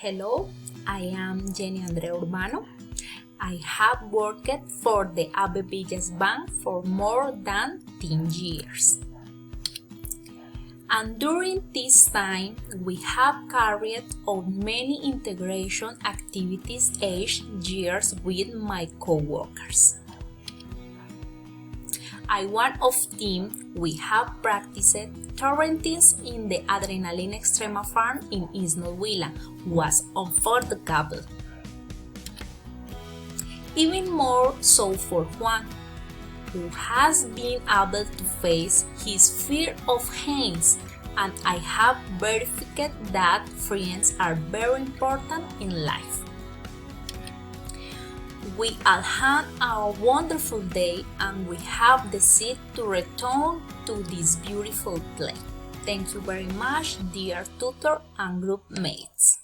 Hello, I am Jenny Andrea Urbano. I have worked for the Ave Villas Bank for more than 10 years. And during this time, we have carried out many integration activities each year with my co-workers. I one of them, we have practiced torrentings in the Adrenalina Extrema Farm in Isnot Vila was unforgettable. Even more so for Juan, who has been able to face his fear of heights, and I have verified that friends are very important in life. We all had a wonderful day and we have decided to return to this beautiful place. Thank you very much, dear tutor and group mates.